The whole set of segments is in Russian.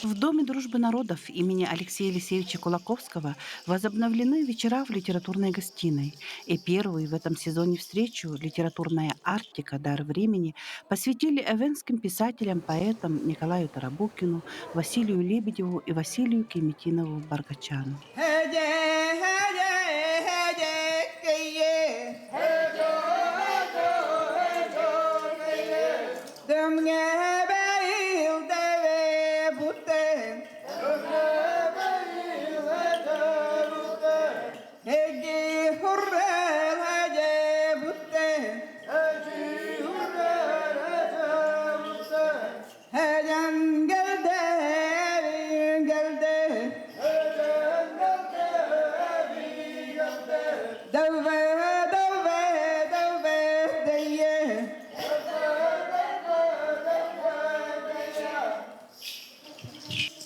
В Доме дружбы народов имени Алексея Елисеевича Кулаковского возобновлены вечера в литературной гостиной. И первую в этом сезоне встречу «Литературная Арктика. Дар времени» посвятили эвенским писателям, поэтам Николаю Тарабукину, Василию Лебедеву и Василию Кеметинову Баргачану.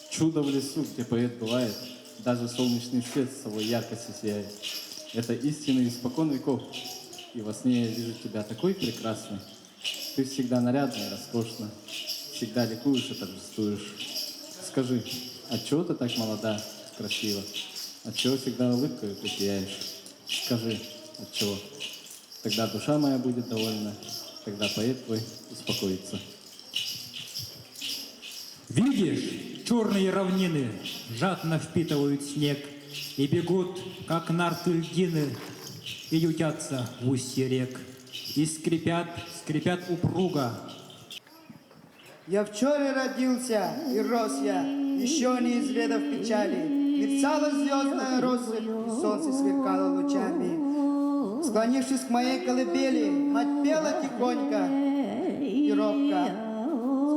Чудо в лесу, где поэт бывает, даже солнечный свет с собой яркостью сияет. Это истина испокон веков, и во сне я вижу тебя такой прекрасной. Ты всегда нарядна и роскошна, всегда ликуешь и торжествуешь. Скажи, отчего ты так молода, красива? Отчего всегда улыбкой ты сияешь? Скажи, отчего? Тогда душа моя будет довольна, тогда поэт твой успокоится. Видишь, черные равнины жадно впитывают снег и бегут, как нарты льдины, и ютятся в устье рек, и скрипят упруго. Я вчера родился и рос я, еще не изведав печали. Мерцала звездная россыпь, и солнце сверкало лучами. Склонившись к моей колыбели, мать пела тихонько и робко.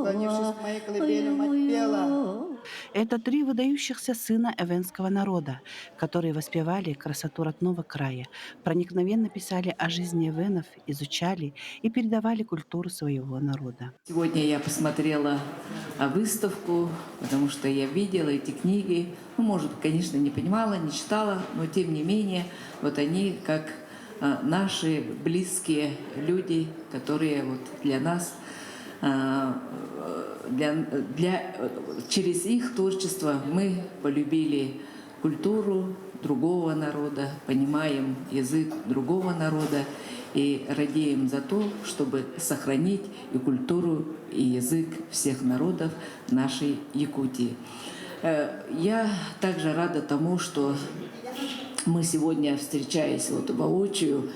Склонившись к моей колыбели, мать пела. Это три выдающихся сына эвенского народа, которые воспевали красоту родного края, проникновенно писали о жизни эвенов, изучали и передавали культуру своего народа. Сегодня я посмотрела выставку, потому что я видела эти книги. Ну, может, конечно, не понимала, не читала, но тем не менее, вот они как наши близкие люди, которые вот для нас, через их творчество мы полюбили культуру другого народа, понимаем язык другого народа и радеем за то, чтобы сохранить и культуру, и язык всех народов нашей Якутии. Я также рада тому, что мы сегодня, встречаясь вот воочию,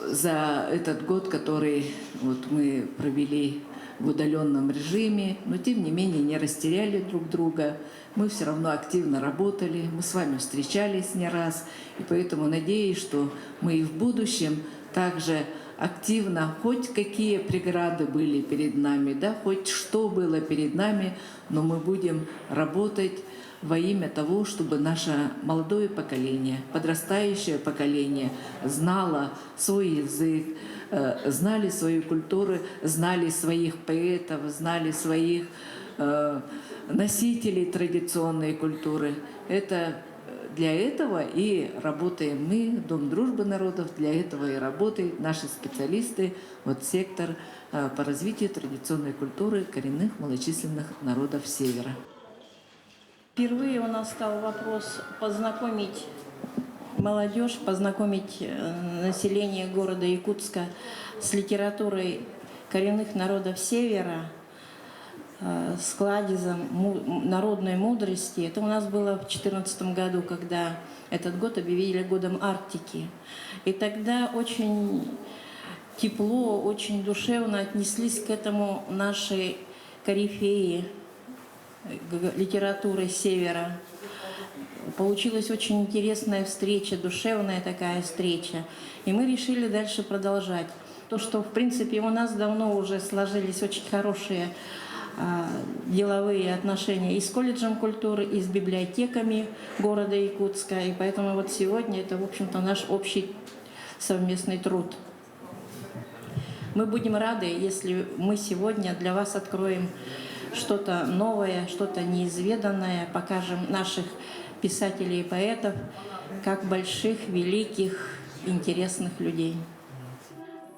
за этот год, который вот мы провели в удаленном режиме, но тем не менее не растеряли друг друга. Мы все равно активно работали, мы с вами встречались не раз, и поэтому надеюсь, что мы и в будущем также активно, хоть какие преграды были перед нами, да, хоть что было перед нами, но мы будем работать во имя того, чтобы наше молодое поколение, подрастающее поколение знало свой язык, знали свою культуру, знали своих поэтов, знали своих носителей традиционной культуры. Это для этого и работаем мы, Дом дружбы народов, для этого и работают наши специалисты, вот сектор по развитию традиционной культуры коренных малочисленных народов Севера. Впервые у нас стал вопрос познакомить молодежь, познакомить население города Якутска с литературой коренных народов Севера, с кладезем народной мудрости. Это у нас было в 2014 году, когда этот год объявили годом Арктики. И тогда очень тепло, очень душевно отнеслись к этому наши корифеи литературы Севера. Получилась очень интересная встреча, душевная такая встреча. И мы решили дальше продолжать. То, что, в принципе, у нас давно уже сложились очень хорошие деловые отношения и с колледжем культуры, и с библиотеками города Якутска. И поэтому вот сегодня это, в общем-то, наш общий совместный труд. Мы будем рады, если мы сегодня для вас откроем что-то новое, что-то неизведанное, покажем наших писателей и поэтов как больших, великих, интересных людей.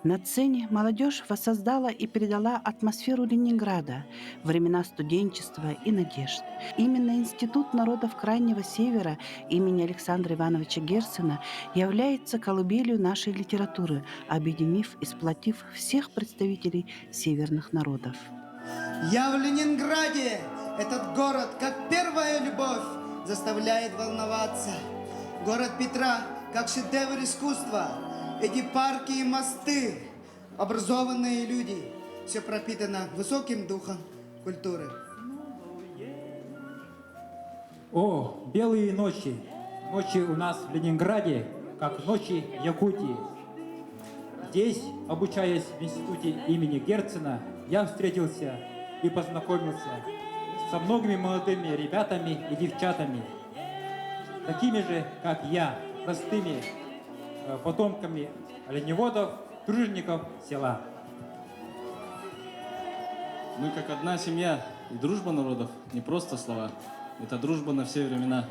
На сцене молодежь воссоздала и передала атмосферу Ленинграда, времена студенчества и надежд. Именно Институт народов Крайнего Севера имени Александра Ивановича Герцена является колыбелью нашей литературы, объединив и сплотив всех представителей северных народов. Я в Ленинграде. Этот город, как первая любовь, заставляет волноваться. Город Петра, как шедевр искусства. Эти парки и мосты, образованные люди. Все пропитано высоким духом культуры. О, белые ночи! Ночи у нас в Ленинграде, как ночи в Якутии. Здесь, обучаясь в институте имени Герцена, я встретился и познакомился со многими молодыми ребятами и девчатами, такими же, как я, простыми потомками оленеводов, тружеников села. Мы как одна семья, и дружба народов не просто слова, это дружба на все времена.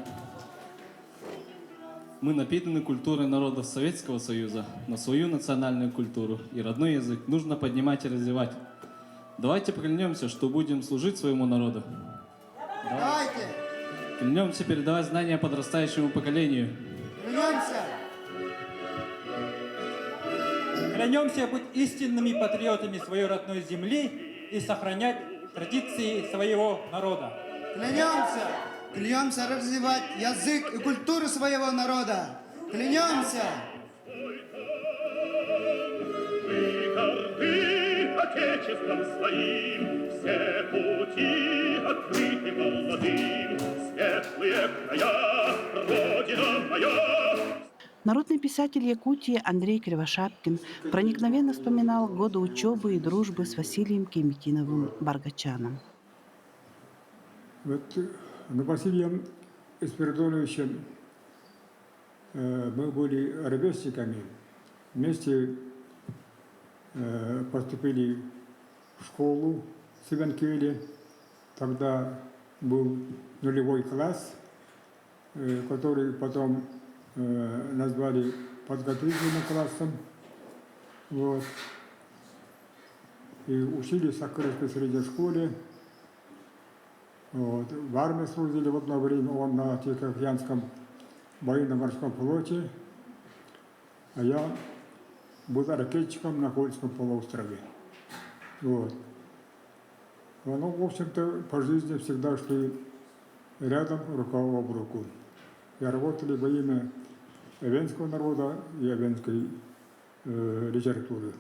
Мы напитаны культурой народов Советского Союза, но свою национальную культуру и родной язык нужно поднимать и развивать. Давайте поклянемся, что будем служить своему народу. Давайте! Клянемся передавать знания подрастающему поколению. Клянемся! Клянемся быть истинными патриотами своей родной земли и сохранять традиции своего народа. Клянемся! Клянемся развивать язык и культуру своего народа. Клянемся! Отечеством своим все пути открыты молодым, светлые края, Родина моя. Народный писатель Якутии Андрей Кривошапкин проникновенно вспоминал годы учебы и дружбы с Василием Кеметиновым Баргачаном. Вот Василием Спиридоновичем мы были ровесниками, вместе поступили в школу в Иванкивиле. Тогда был нулевой класс, который потом назвали подготовительным классом. Вот. И учились в Сокольской средней школе. Вот. В армии служили в одно время, он на Тихоокеанском военно-морском флоте, а я был ракетчиком на Кольском полуострове. Вот. Оно, в общем-то, по жизни всегда шли рядом, рука об руку. И работали во имя эвенского народа и эвенской литературы.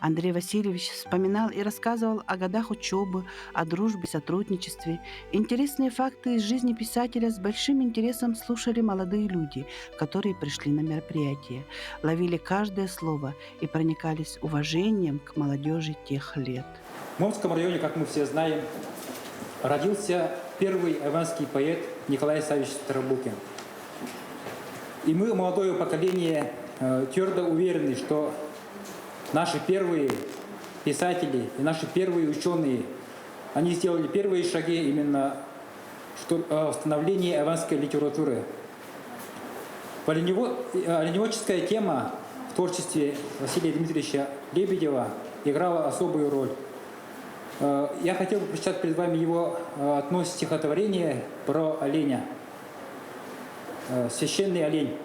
Андрей Васильевич вспоминал и рассказывал о годах учебы, о дружбе, сотрудничестве. Интересные факты из жизни писателя с большим интересом слушали молодые люди, которые пришли на мероприятие, ловили каждое слово и проникались уважением к молодежи тех лет. В Момском районе, как мы все знаем, родился первый эвенский поэт Николай Савич Старобукин. И мы, молодое поколение, твердо уверены, что наши первые писатели и наши первые ученые, они сделали первые шаги именно в становлении эвенской литературы. Оленеводческая тема в творчестве Василия Дмитриевича Лебедева играла особую роль. Я хотел бы прочитать перед вами его одно стихотворение про оленя. «Священный олень».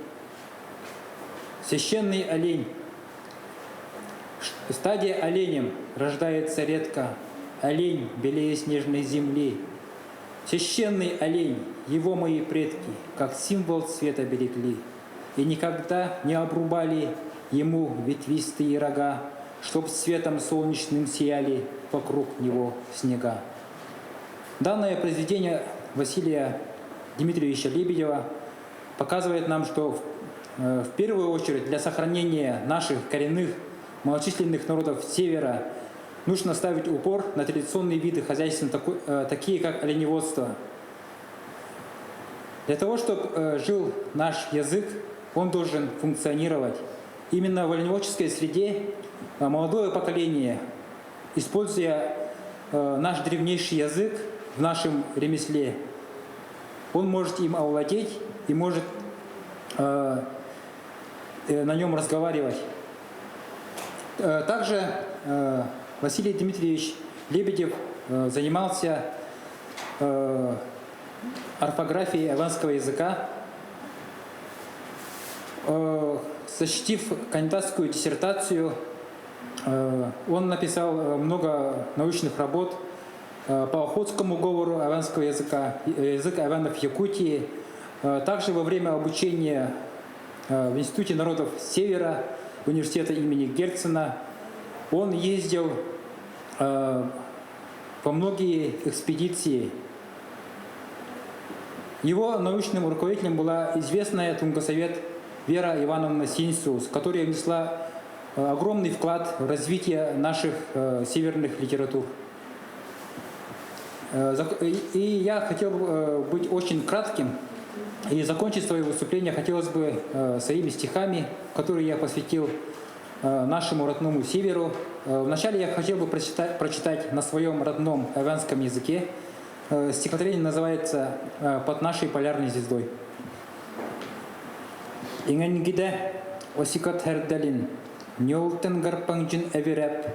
Священный олень. Стадия оленем рождается редко, олень белее снежной земли. Священный олень, его мои предки, как символ цвета берегли, и никогда не обрубали ему ветвистые рога, чтоб светом солнечным сияли вокруг него снега. Данное произведение Василия Дмитриевича Лебедева показывает нам, что в первую очередь для сохранения наших коренных малочисленных народов Севера нужно ставить упор на традиционные виды хозяйства, такие как оленеводство. Для того, чтобы жил наш язык, он должен функционировать. Именно в оленеводческой среде молодое поколение, используя наш древнейший язык в нашем ремесле, он может им овладеть и может на нем разговаривать. Также Василий Дмитриевич Лебедев занимался орфографией аванского языка, защитив кандидатскую диссертацию. Он написал много научных работ по охотскому говору аванского языка, язык аванов Якутии. Также во время обучения в Институте народов Севера университета имени Герцена он ездил во многие экспедиции. Его научным руководителем была известная тунгусовет Вера Ивановна Синьсус, которая внесла огромный вклад в развитие наших северных литератур. И я хотел бы быть очень кратким и закончить свое выступление хотелось бы своими стихами, которые я посвятил нашему родному северу. Вначале я хотел бы прочитать на своем родном аванском языке. Стихотворение называется «Под нашей полярной звездой». Ингенгиде осикат хердалин, нёлтен гарпанджин эвереп,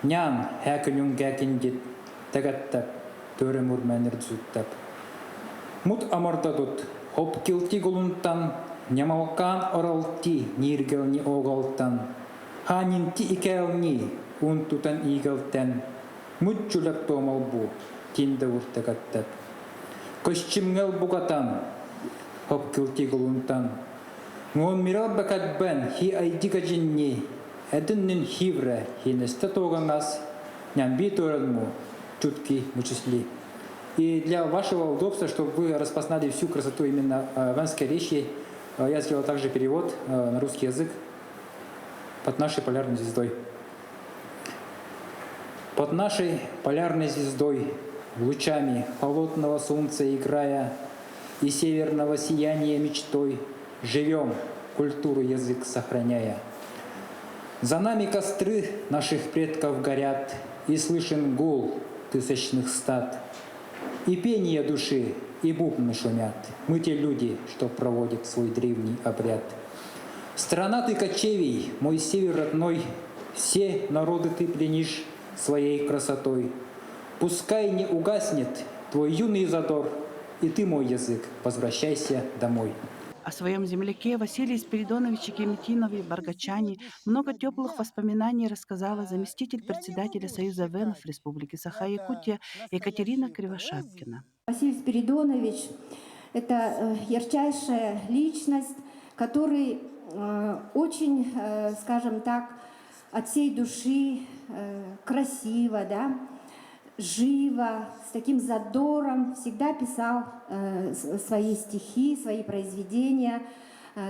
нян хэкэнюн гэкингит, тагаттап, төремур мэнердзуттап. Мут амардадут, хоп килти гулунтан, нямалкан оралти, ниргелни огалтан, ханинти икелни, унтутан игалтен, мутчулап томалбу, тиндавур тагаттап. Кощимгел бугатан, хоп килти гулунтан, Ngон мирал бакат бен хи айдика джинни, эденнин хивре хинесте тогангас, нямби торалму, чутки мучисли. И для вашего удобства, чтобы вы распознали всю красоту именно аванской речи, я сделал также перевод на русский язык «Под нашей полярной звездой». Под нашей полярной звездой, лучами холодного солнца играя и северного сияния мечтой, живем, культуру язык сохраняя. За нами костры наших предков горят, и слышен гул тысячных стад. И пение души, и бубны шумят. Мы те люди, что проводят свой древний обряд. Страна ты кочевий, мой север родной, все народы ты пленишь своей красотой. Пускай не угаснет твой юный задор, и ты, мой язык, возвращайся домой. О своем земляке Василии Спиридоновиче Кеметинове Баргачане много теплых воспоминаний рассказала заместитель председателя Союза ВЭНов Республики Саха-Якутия Екатерина Кривошапкина. Василий Спиридонович – это ярчайшая личность, который очень, скажем так, от всей души красиво, да, живо, с таким задором всегда писал свои стихи, свои произведения,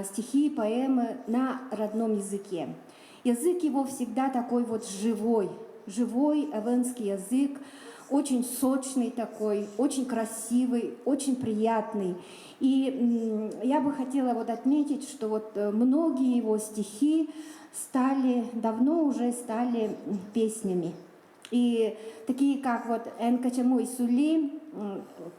стихи, поэмы на родном языке. Язык его всегда такой вот живой эвенский язык, очень сочный такой, очень красивый, очень приятный. И я бы хотела вот отметить, что вот многие его стихи давно уже стали песнями. И такие, как вот «Энкачаму и Сули»,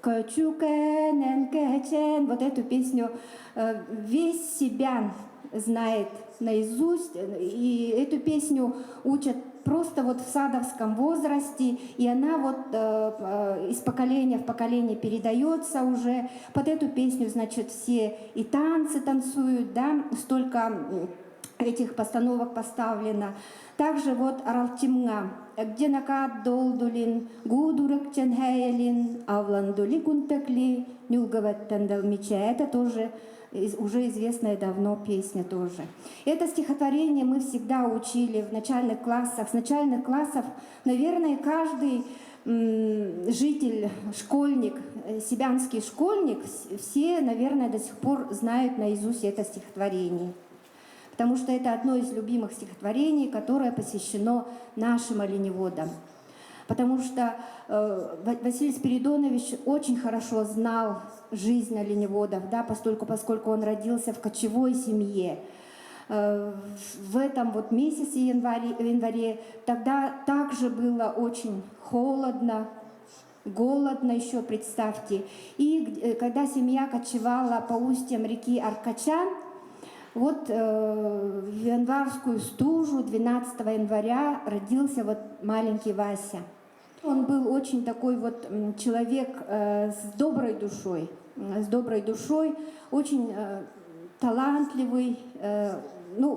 «Качукен», «Энкачен», вот эту песню весь себя знает наизусть, и эту песню учат просто вот в садовском возрасте, и она вот из поколения в поколение передается уже. Под эту песню, значит, все и танцы танцуют, да, столько этих постановок поставлено. Также вот «Аралтимга», «Где накат долдулин, гудурак ченхейлин, авландули гунтекли, нюлгаваттан далмича». Это тоже уже известная давно песня тоже. Это стихотворение мы всегда учили в начальных классах. С начальных классов, наверное, каждый житель, школьник, себянский школьник, все, наверное, до сих пор знают наизусть это стихотворение. Потому что это одно из любимых стихотворений, которое посвящено нашим оленеводам. Потому что Василий Спиридонович очень хорошо знал жизнь оленеводов, да, поскольку он родился в кочевой семье. В этом вот месяце январе тогда также было очень холодно, голодно еще, представьте. И когда семья кочевала по устьям реки Аркачан, Вот в январскую стужу 12 января родился вот маленький Вася. Он был очень такой вот человек с доброй душой, очень талантливый, ну,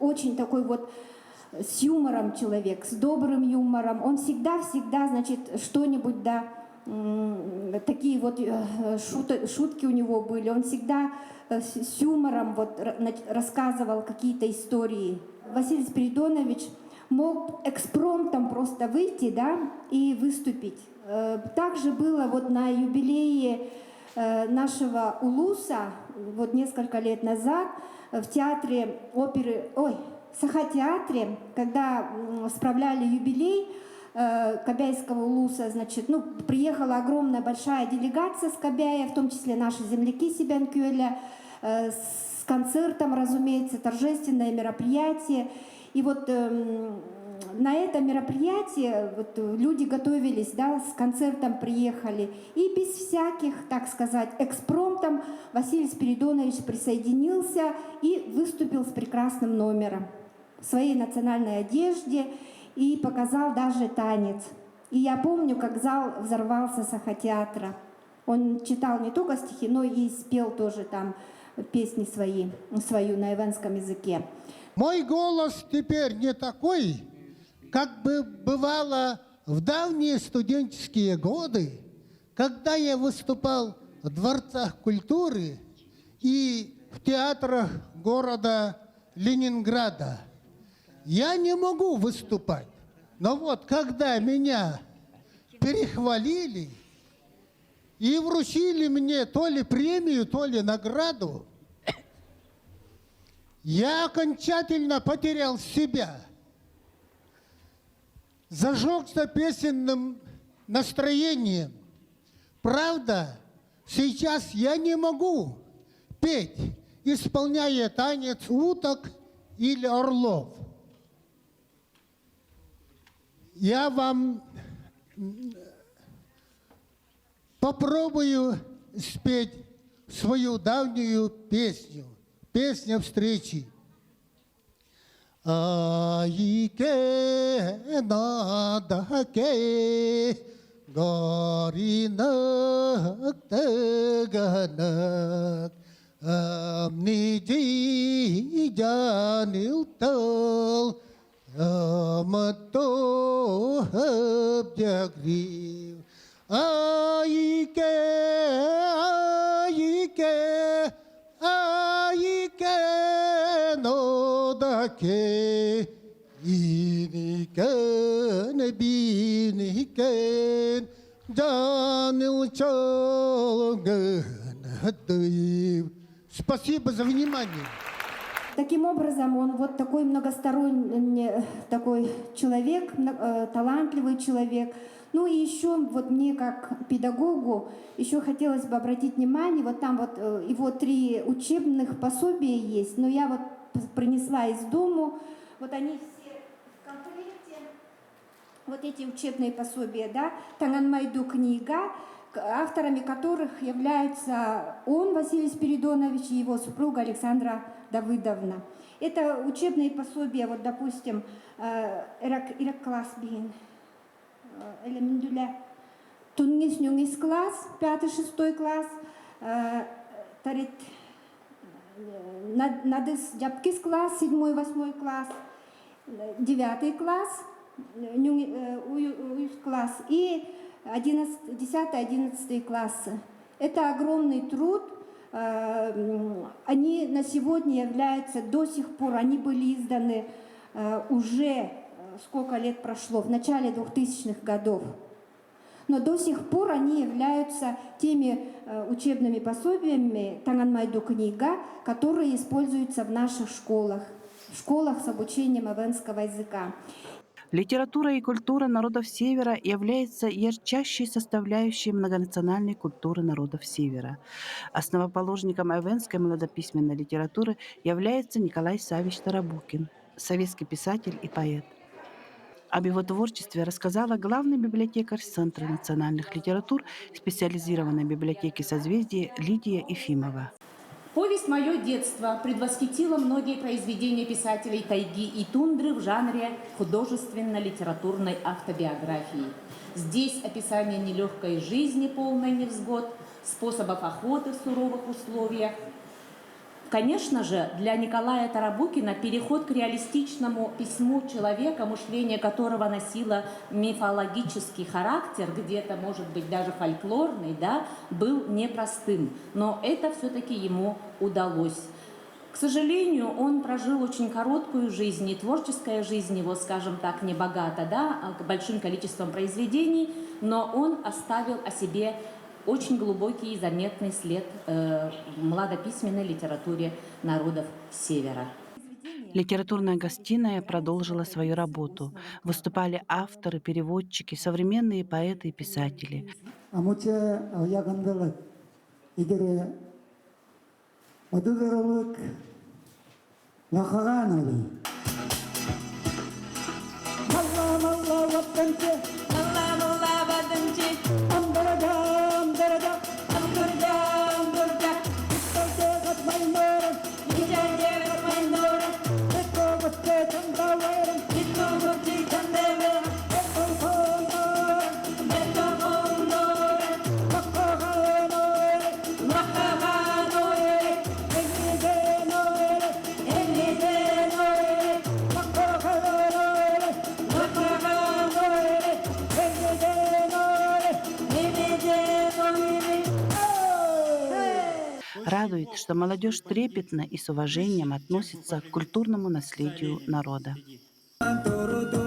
очень такой вот с юмором человек, с добрым юмором. Он всегда, значит, что-нибудь, да, такие вот шутки у него были. Он всегда с юмором вот рассказывал какие-то истории. Василий Спиридонович мог экспромтом просто выйти, да, и выступить. Также было вот на юбилее нашего Улуса, вот несколько лет назад, в театре оперы, Саха-театре, когда справляли юбилей Кобяйского Улуса, значит, ну, приехала огромная большая делегация с Кобяя, в том числе наши земляки Сибянкюэля, с концертом, разумеется, торжественное мероприятие. И вот на это мероприятие вот, люди готовились, да, с концертом приехали. И без всяких, так сказать, экспромтом Василий Спиридонович присоединился и выступил с прекрасным номером в своей национальной одежде и показал даже танец. И я помню, как зал взорвался Саха-театра. Он читал не только стихи, но и спел тоже там песни свою на эвенском языке. Мой голос теперь не такой, как бы бывало в давние студенческие годы, когда я выступал в дворцах культуры и в театрах города Ленинграда. Я не могу выступать, но вот когда меня перехвалили и вручили мне то ли премию, то ли награду, я окончательно потерял себя. Зажегся песенным настроением. Правда, сейчас я не могу петь, исполняя танец уток или орлов. Я вам попробую спеть свою давнюю песню. Песня встречи. Айке надаке горинак теганак амниди janiltal амато хабдягрив. Айке нодаке иникен биникен janilchalган. Спасибо за внимание. Таким образом, он вот такой многосторонний такой человек, талантливый человек. Ну и еще вот мне как педагогу еще хотелось бы обратить внимание, вот там вот его 3 учебных пособия есть, но я вот принесла из дому, вот они все в комплекте, вот эти учебные пособия, да, Танганмайду книга, авторами которых являются он, Василий Спиридонович, и его супруга Александра Давыдовна. Это учебные пособия, вот, допустим, Ирак класс бин, элементуля Тунгис класс, 5-6 класс, Тарит Надыс Джапкис класс, 7-8 класс, 9 класс, класс и 10-11 классы. Это огромный труд. Они на сегодня являются, до сих пор, они были изданы уже, сколько лет прошло, в начале 2000-х годов. Но до сих пор они являются теми учебными пособиями Танганмайду книга, которые используются в наших школах с обучением эвенского языка. Литература и культура народов Севера является ярчайшей составляющей многонациональной культуры народов Севера. Основоположником эвенской младописьменной литературы является Николай Саввич Тарабукин, советский писатель и поэт. Об его творчестве рассказала главный библиотекарь Центра национальных литератур специализированной библиотеки «Созвездие» Лидия Ефимова. Повесть «Мое детство» предвосхитила многие произведения писателей тайги и тундры в жанре художественно-литературной автобиографии. Здесь описание нелегкой жизни, полной невзгод, способов охоты в суровых условиях. Конечно же, для Николая Тарабукина переход к реалистичному письму человека, мышление которого носило мифологический характер, где-то, может быть, даже фольклорный, да, был непростым. Но это все-таки ему удалось. К сожалению, он прожил очень короткую жизнь, и творческая жизнь его, скажем так, не богата, да, большим количеством произведений, но он оставил о себе очень глубокий и заметный след в младописьменной литературе народов Севера. Литературная гостиная продолжила свою работу. Выступали авторы, переводчики, современные поэты и писатели. Амуча ягандылык, идере одудырылык, лахаганалы. Малла ваттанче, амдарада, амдарада, амдарда, итталдегат майноры, италдегат майноры, итоготте чандаверы, итоготте чандаверы, Радует, что молодежь трепетно и с уважением относится к культурному наследию народа. Туру-туру.